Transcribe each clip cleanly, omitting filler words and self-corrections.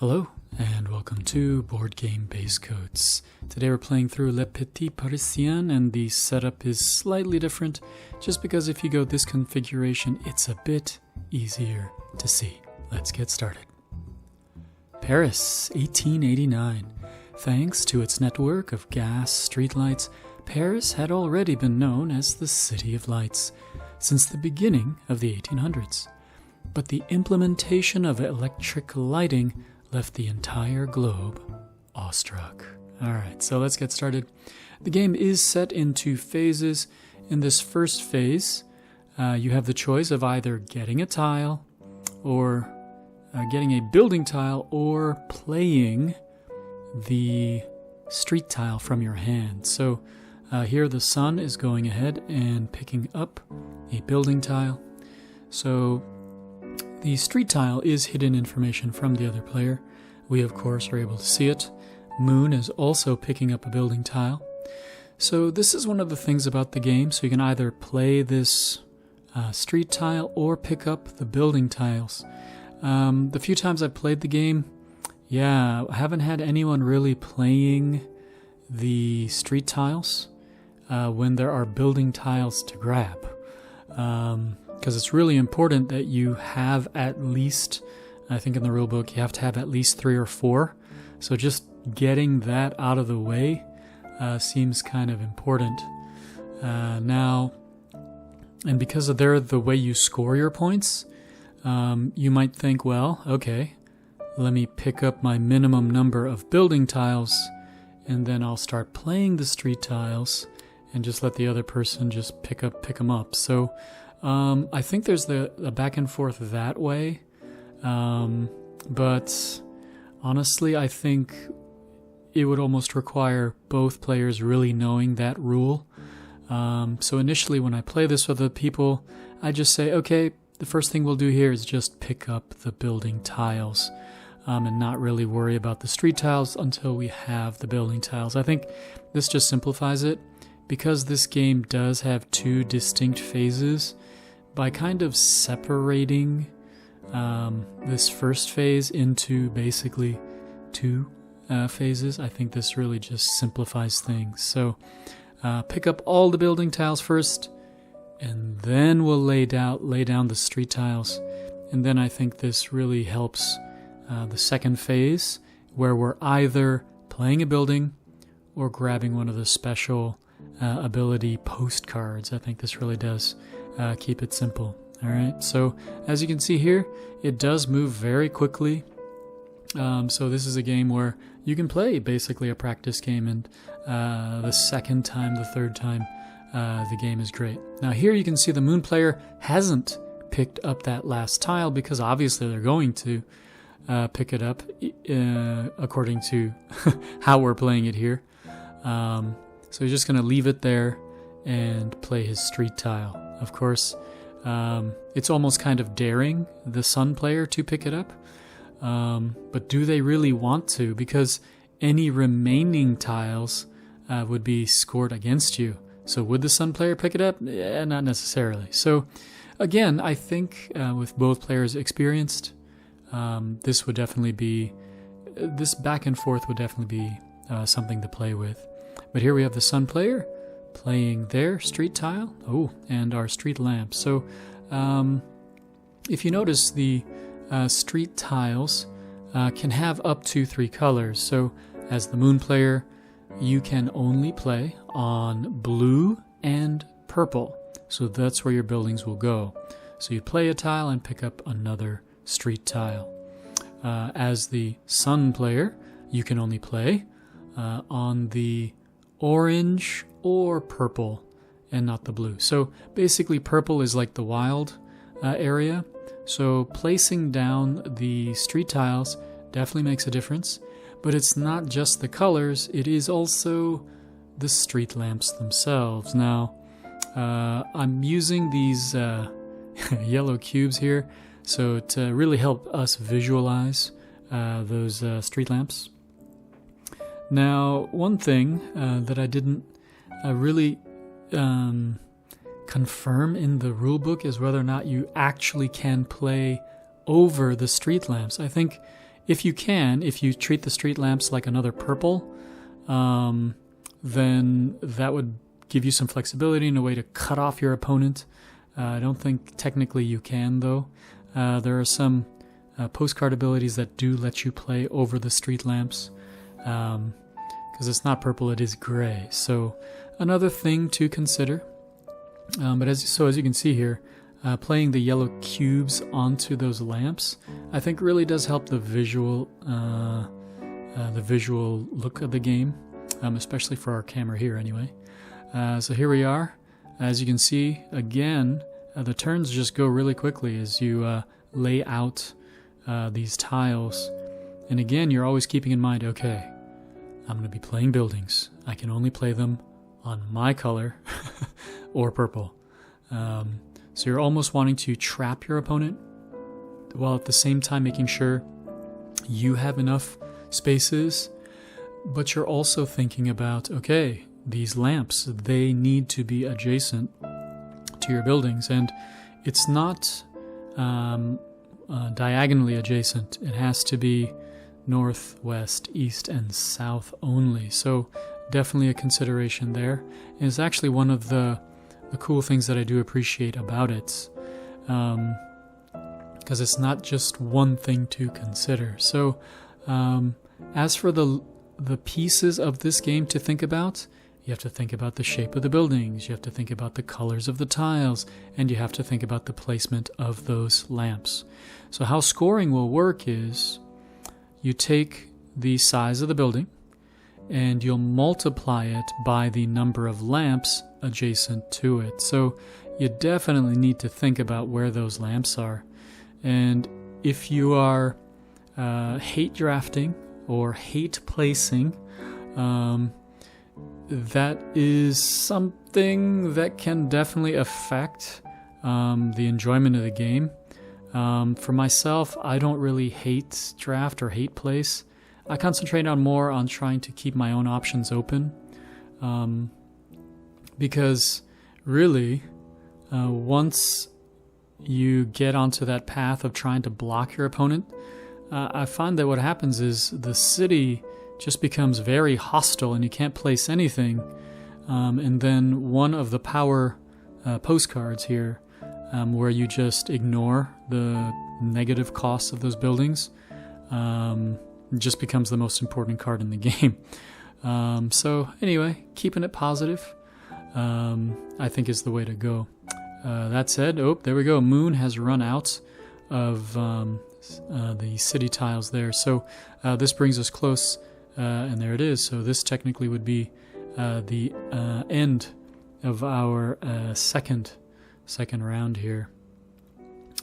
Hello, and welcome to Boardgame Basecoats. Today we're playing through Le Petit Parisien, and the setup is slightly different, just because if you go this configuration, it's a bit easier to see. Let's get started. Paris, 1889. Thanks to its network of gas streetlights, Paris had already been known as the City of Lights since the beginning of the 1800s. But the implementation of electric lighting left the entire globe awestruck. Alright, so let's get started. The game is set in two phases. In this first phase, you have the choice of either getting a tile, or getting a building tile, or playing the street tile from your hand. So here the sun is going ahead and picking up a building tile. So the street tile is hidden information from the other player. We, of course, are able to see it. Moon is also picking up a building tile. So this is one of the things about the game. So you can either play this street tile or pick up the building tiles. The few times I've played the game, I haven't had anyone really playing the street tiles when there are building tiles to grab. Because it's really important that you have at least, I think in the rulebook, you have to have at least 3 or 4. So just getting that out of the way seems kind of important. Now, and because of the way you score your points, you might think, well, okay, let me pick up my minimum number of building tiles, and then I'll start playing the street tiles, and just let the other person just pick them up. So I think there's the back and forth that way, but honestly, I think it would almost require both players really knowing that rule. So initially when I play this with other people, I just say, okay, the first thing we'll do here is just pick up the building tiles, and not really worry about the street tiles until we have the building tiles. I think this just simplifies it, because this game does have two distinct phases. By kind of separating this first phase into basically two phases, I think this really just simplifies things. So pick up all the building tiles first, and then we'll lay down the street tiles. And then I think this really helps the second phase, where we're either playing a building or grabbing one of the special ability postcards. I think this really does keep it simple. Alright, so as you can see here, it does move very quickly. So this is a game where you can play basically a practice game, and the second time, the third time, the game is great. Now here you can see the moon player hasn't picked up that last tile, because obviously they're going to pick it up according to how we're playing it here. So he's just going to leave it there and play his street tile. Of course, it's almost kind of daring the sun player to pick it up. But do they really want to? Because any remaining tiles would be scored against you. So would the sun player pick it up? Not necessarily. So again, I think with both players experienced, this back and forth would definitely be something to play with. But here we have the sun player playing their street tile. Oh, and our street lamp. So if you notice, the street tiles can have up to 3 colors. So as the moon player, you can only play on blue and purple. So that's where your buildings will go. So you play a tile and pick up another street tile. As the sun player, you can only play on the orange or purple and not the blue. So basically purple is like the wild area. So placing down the street tiles definitely makes a difference. But it's not just the colors, it is also the street lamps themselves. Now, I'm using these yellow cubes here so to really help us visualize those street lamps. Now, one thing that I didn't really confirm in the rulebook is whether or not you actually can play over the street lamps. I think if you treat the street lamps like another purple, then that would give you some flexibility in a way to cut off your opponent. I don't think technically you can, though. There are some postcard abilities that do let you play over the street lamps, because it's not purple, it is gray. So another thing to consider. But as you can see here, playing the yellow cubes onto those lamps, I think really does help the visual look of the game, especially for our camera here anyway. So here we are. As you can see, again, the turns just go really quickly as you lay out these tiles. And again, you're always keeping in mind, okay, I'm going to be playing buildings. I can only play them on my color or purple. So you're almost wanting to trap your opponent while at the same time making sure you have enough spaces, but you're also thinking about, okay, these lamps, they need to be adjacent to your buildings, and it's not diagonally adjacent. It has to be north, west, east, and south only. So definitely a consideration there. And it's actually one of the cool things that I do appreciate about it, because it's not just one thing to consider. So as for the pieces of this game to think about, you have to think about the shape of the buildings, you have to think about the colors of the tiles, and you have to think about the placement of those lamps. So how scoring will work is you take the size of the building and you'll multiply it by the number of lamps adjacent to it. So you definitely need to think about where those lamps are. And if you are hate drafting or hate placing, that is something that can definitely affect the enjoyment of the game. For myself, I don't really hate draft or hate place. I concentrate more on trying to keep my own options open, because really, once you get onto that path of trying to block your opponent, I find that what happens is the city just becomes very hostile and you can't place anything. And then one of the power postcards here, where you just ignore the negative costs of those buildings, just becomes the most important card in the game. So anyway, keeping it positive, I think is the way to go. That said, there we go. Moon has run out of the city tiles there. So this brings us close, and there it is. So this technically would be the end of our second round here.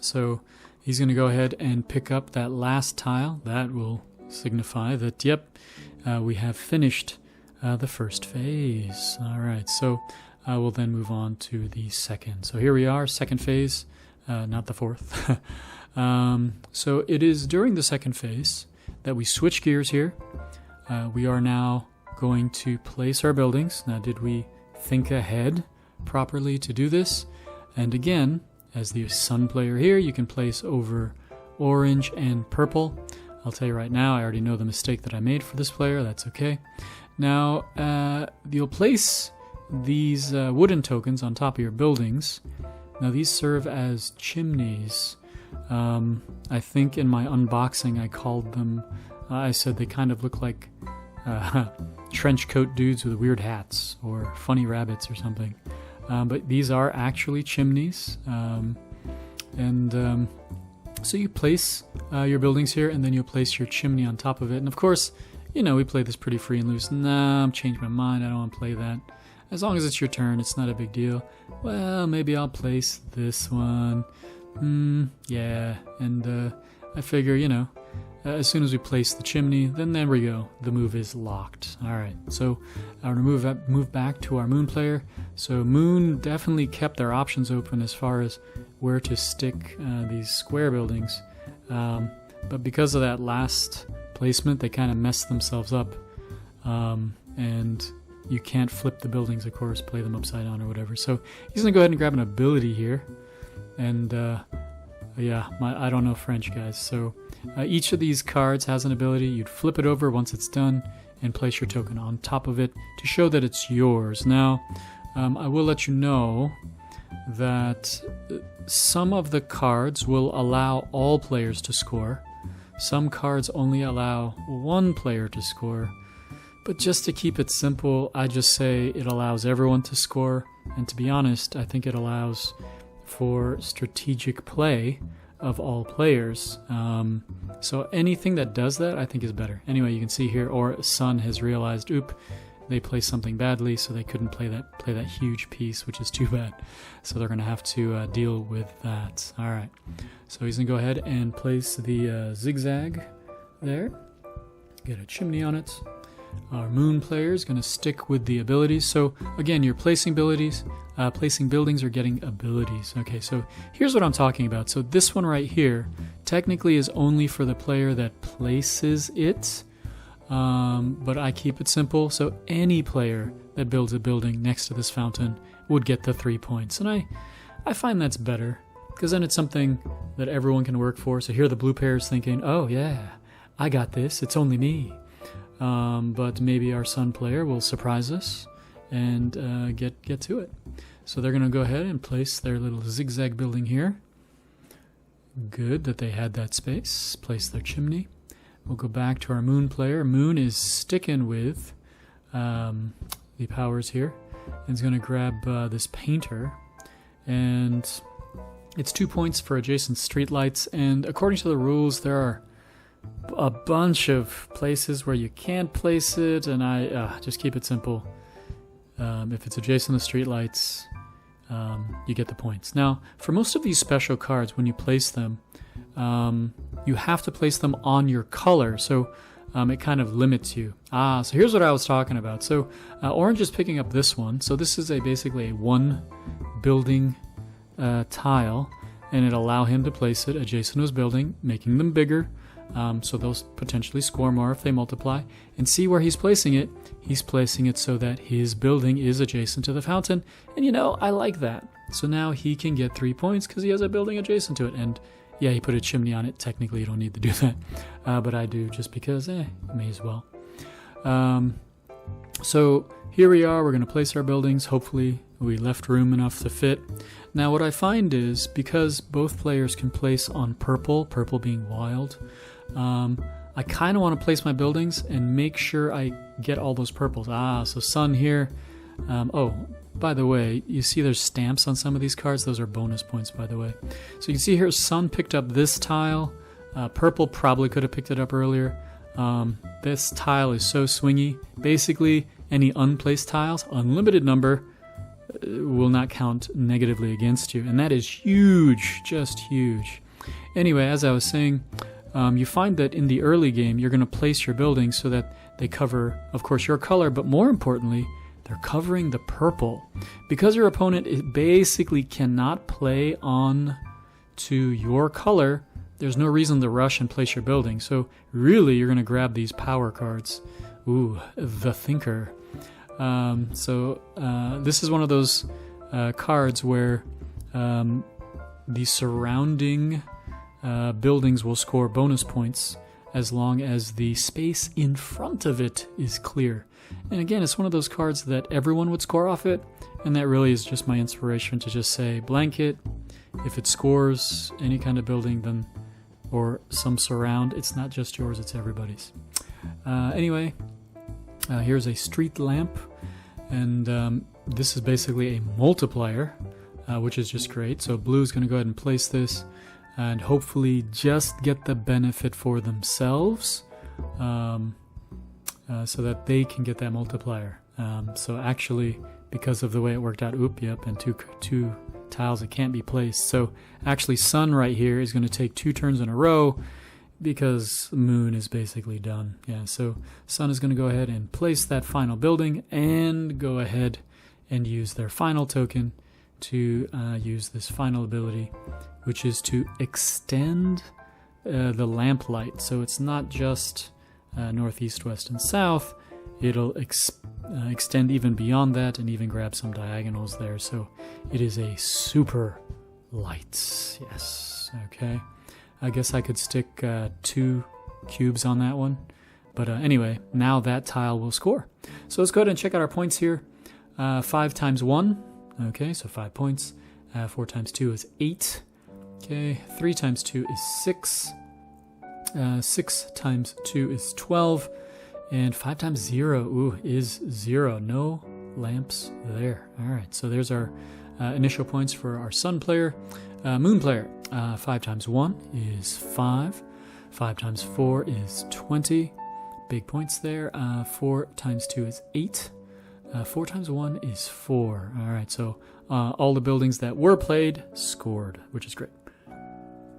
So he's going to go ahead and pick up that last tile. That will signify that, yep, we have finished the first phase. All right, so we'll then move on to the second. So here we are, second phase, not the fourth. So it is during the second phase that we switch gears here. We are now going to place our buildings. Now, did we think ahead properly to do this? And again, as the sun player here, you can place over orange and purple. I'll tell you right now, I already know the mistake that I made for this player. That's okay. Now, you'll place these wooden tokens on top of your buildings. Now, these serve as chimneys. I think in my unboxing I called them, I said they kind of look like trench coat dudes with weird hats or funny rabbits or something. But these are actually chimneys. So you place your buildings here, and then you'll place your chimney on top of it. And of course, you know, we play this pretty free and loose. Nah, I'm changing my mind. I don't want to play that. As long as it's your turn, it's not a big deal. Well, maybe I'll place this one. Yeah. And I figure, you know, as soon as we place the chimney, then there we go. The move is locked. All right. So I'll move back to our Moon player. So Moon definitely kept their options open as far as where to stick these square buildings. But because of that last placement, they kind of messed themselves up. And you can't flip the buildings, of course, play them upside down or whatever. So he's going to go ahead and grab an ability here. And yeah, I don't know French, guys. So Each of these cards has an ability. You'd flip it over once it's done and place your token on top of it to show that it's yours. Now, I will let you know that some of the cards will allow all players to score. Some cards only allow one player to score. But just to keep it simple, I just say it allows everyone to score. And to be honest, I think it allows for strategic play of all players. So anything that does that, I think is better. Anyway, you can see here, or Sun has realized, oop, they placed something badly, so they couldn't play that huge piece, which is too bad. So they're going to have to deal with that. All right. So he's going to go ahead and place the zigzag there. Get a chimney on it. Our moon player is going to stick with the abilities. So again, you're placing abilities, placing buildings or getting abilities. Okay, so here's what I'm talking about. So this one right here technically is only for the player that places it, but I keep it simple. So any player that builds a building next to this fountain would get the 3 points. And I find that's better because then it's something that everyone can work for. So here the blue pair is thinking, oh yeah, I got this. It's only me. But maybe our Sun player will surprise us and get to it. So they're going to go ahead and place their little zigzag building here. Good that they had that space. Place their chimney. We'll go back to our moon player. Moon is sticking with the powers here. And is going to grab this painter. And it's 2 points for adjacent streetlights. And according to the rules, there are a bunch of places where you can't place it, and I just keep it simple. If it's adjacent to streetlights, you get the points. Now, for most of these special cards, when you place them, you have to place them on your color, so it kind of limits you. So here's what I was talking about. So orange is picking up this one. So this is basically a one building tile, and it'll allow him to place it adjacent to his building, making them bigger. So they'll potentially score more if they multiply. And see where he's placing it. He's placing it so that his building is adjacent to the fountain. And you know, I like that. So now he can get 3 points because he has a building adjacent to it. And yeah, he put a chimney on it. Technically, you don't need to do that. But I do just because, may as well. So here we are. We're going to place our buildings. Hopefully we left room enough to fit. Now what I find is, because both players can place on purple, purple being wild, I kind of want to place my buildings and make sure I get all those purples. So Sun here. Oh, by the way, you see there's stamps on some of these cards. Those are bonus points, by the way. So you can see here Sun picked up this tile. Purple probably could have picked it up earlier. This tile is so swingy. Basically, any unplaced tiles, unlimited number, will not count negatively against you. And that is huge, just huge. Anyway, as I was saying, you find that in the early game, you're going to place your buildings so that they cover, of course, your color, but more importantly, they're covering the purple. Because your opponent basically cannot play on to your color, there's no reason to rush and place your building. So really, you're going to grab these power cards. Ooh, the Thinker. This is one of those cards where the surrounding buildings will score bonus points as long as the space in front of it is clear. And again, it's one of those cards that everyone would score off it, and that really is just my inspiration to just say blanket. If it scores any kind of building, then or some surround, it's not just yours, it's everybody's. Anyway, here's a street lamp, and this is basically a multiplier, which is just great. So blue is going to go ahead and place this and hopefully just get the benefit for themselves, so that they can get that multiplier. So actually, because of the way it worked out, and two tiles that can't be placed. So actually Sun right here is going to take 2 turns in a row because Moon is basically done. Yeah, so Sun is going to go ahead and place that final building and go ahead and use their final token to use this final ability, which is to extend the lamplight. So it's not just north, east, west, and south. It'll extend even beyond that and even grab some diagonals there. So it is a super light. Yes, okay. I guess I could stick 2 cubes on that one. But anyway, now that tile will score. So let's go ahead and check out our points here. 5 times 1. Okay, so 5 points. 4 times 2 is 8. Okay, 3 times 2 is 6. 6 times 2 is 12. And 5 times 0, is 0. No lamps there. All right, so there's our initial points for our sun player. Moon player, 5 times 1 is 5. 5 times 4 is 20. Big points there. 4 times 2 is 8. 4 times 1 is 4. All right, so all the buildings that were played scored, which is great.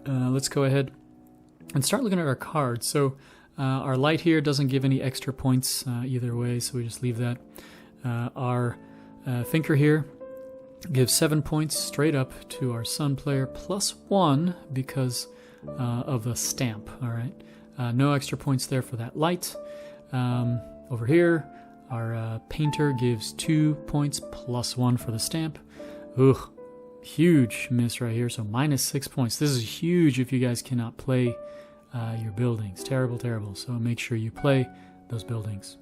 Let's go ahead and start looking at our cards. So our light here doesn't give any extra points either way, so we just leave that. Our thinker here gives 7 points straight up to our sun player, plus 1 because of the stamp. All right, no extra points there for that light. Over here, our painter gives 2 points plus 1 for the stamp. Ugh, huge miss right here, so minus 6 points. This is huge if you guys cannot play your buildings. Terrible, terrible. So make sure you play those buildings.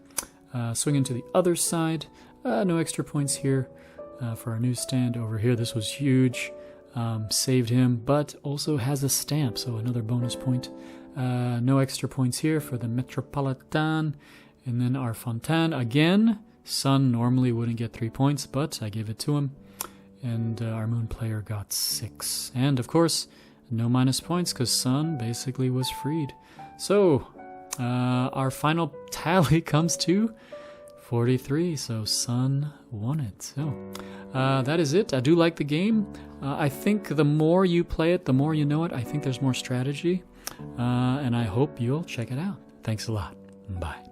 Swinging to the other side, no extra points here for our newsstand. Over here, this was huge. Saved him, but also has a stamp, so another bonus point. No extra points here for the Metropolitan. And then our Fontaine again. Sun normally wouldn't get 3 points, but I gave it to him. And our moon player got 6. And of course, no minus points because Sun basically was freed. So our final tally comes to 43. So Sun won it. So that is it. I do like the game. I think the more you play it, the more you know it. I think there's more strategy. And I hope you'll check it out. Thanks a lot. Bye.